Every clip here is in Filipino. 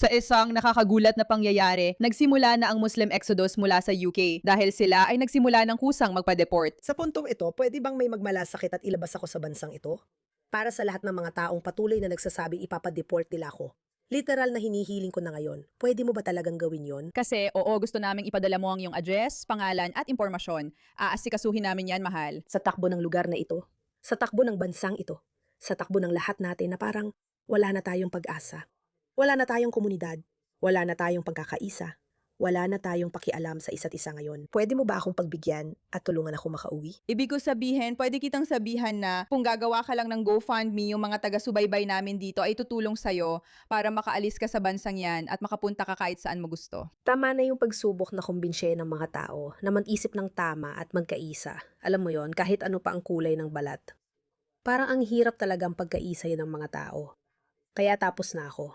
Sa isang nakakagulat na pangyayari, nagsimula na ang Muslim exodus mula sa UK dahil sila ay nagsimula ng kusang magpa-deport. Sa puntong ito, pwede bang may magmalasakit at ilabas ako sa bansang ito? Para sa lahat ng mga taong patuloy na nagsasabing ipapadeport nila ako. Literal na hinihiling ko na ngayon. Pwede mo ba talagang gawin yon? Kasi oo, gusto naming ipadala mo ang iyong address, pangalan at impormasyon. Aasikasuhin namin yan, mahal. Sa takbo ng lugar na ito, sa takbo ng bansang ito, sa takbo ng lahat natin na parang wala na tayong pag-asa. Wala na tayong komunidad. Wala na tayong pagkakaisa. Wala na tayong pakialam sa isa't isa ngayon. Pwede mo ba akong pagbigyan at tulungan ako makauwi? Ibig ko sabihin, pwede kitang sabihan na kung gagawa ka lang ng GoFundMe, yung mga taga-subaybay namin dito ay tutulong sa'yo para makaalis ka sa bansang yan at makapunta ka kahit saan mo gusto. Tama na yung pagsubok na kumbinsihin ng mga tao na mag-isip ng tama at magkaisa. Alam mo yon, kahit ano pa ang kulay ng balat. Parang ang hirap talagang pagkaisa yun ng mga tao. Kaya tapos na ako.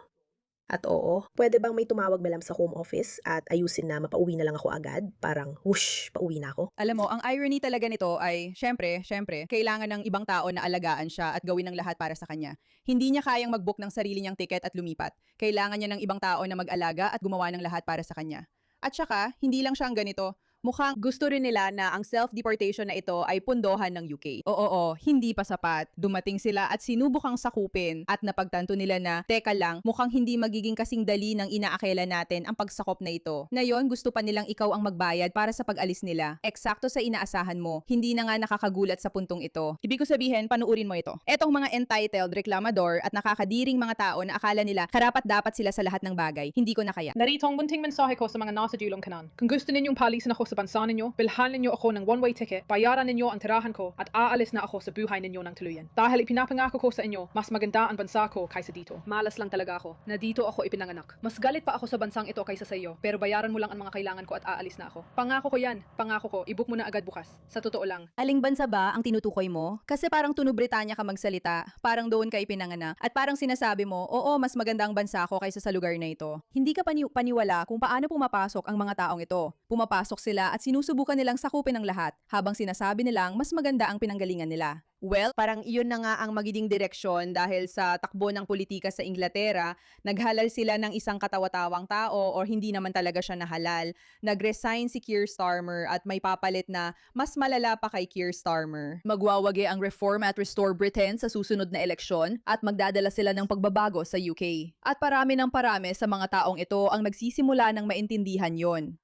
At oo, pwede bang may tumawag malam sa home office at ayusin na mapauwi na lang ako agad? Parang, whoosh, pauwi na ako. Alam mo, ang irony talaga nito ay, syempre, kailangan ng ibang tao na alagaan siya at gawin ng lahat para sa kanya. Hindi niya kayang mag-book ng sarili niyang tiket at lumipat. Kailangan niya ng ibang tao na mag-alaga at gumawa ng lahat para sa kanya. At saka, hindi lang siya ang ganito. Mukhang gusto rin nila na ang self-deportation na ito ay pundohan ng UK. Oo, hindi pa sapat. Dumating sila at sinubukang sakupin at napagtanto nila na, teka lang, mukhang hindi magiging kasing dali ng inaakala natin ang pagsakop na ito. Ngayon, gusto pa nilang ikaw ang magbayad para sa pag-alis nila. Eksakto sa inaasahan mo. Hindi na nga nakakagulat sa puntong ito. Ibig ko sabihin, panuurin mo ito. Etong mga entitled reklamador at nakakadiring mga tao na akala nila karapat-dapat sila sa lahat ng bagay. Hindi ko na kaya. Narito ang munting mensahe ko sa mga nasa dulong kanan. Kung gusto ninyong palisin ako sa bansa ninyo, bilhan ninyo ako ng one-way ticket, bayaran ninyo ang tirahan ko, at aalis na ako sa buhay ninyo ng tuluyan. Dahil ipinapangako ko sa inyo, mas maganda ang bansa ko kaysa dito. Malas lang talaga ako na dito ako ipinanganak. Mas galit pa ako sa bansang ito kaysa sa iyo, pero bayaran mo lang ang mga kailangan ko at aalis na ako. Pangako ko yan. Pangako ko, i-book mo na agad bukas. Sa totoo lang. Aling bansa ba ang tinutukoy mo? Kasi parang tunog Britanya ka magsalita, parang doon ka ipinanganak, at parang sinasabi mo, oo, mas maganda ang bansa ko kaysa sa lugar na ito. Hindi ka paniwala kung paano pumapasok ang mga taong ito. Pumapasok sila at sinusubukan nilang sakupin ang lahat, habang sinasabi nilang mas maganda ang pinanggalingan nila. Well, parang iyon na nga ang magiging direksyon dahil sa takbo ng politika sa Inglaterra, naghalal sila ng isang katawa-tawang tao or hindi naman talaga siya nahalal. Nag-resign si Keir Starmer at may papalit na mas malala pa kay Keir Starmer. Magwawagi ang Reform at Restore Britain sa susunod na eleksyon at magdadala sila ng pagbabago sa UK. At parami ng parami sa mga taong ito ang nagsisimula ng maintindihan yon.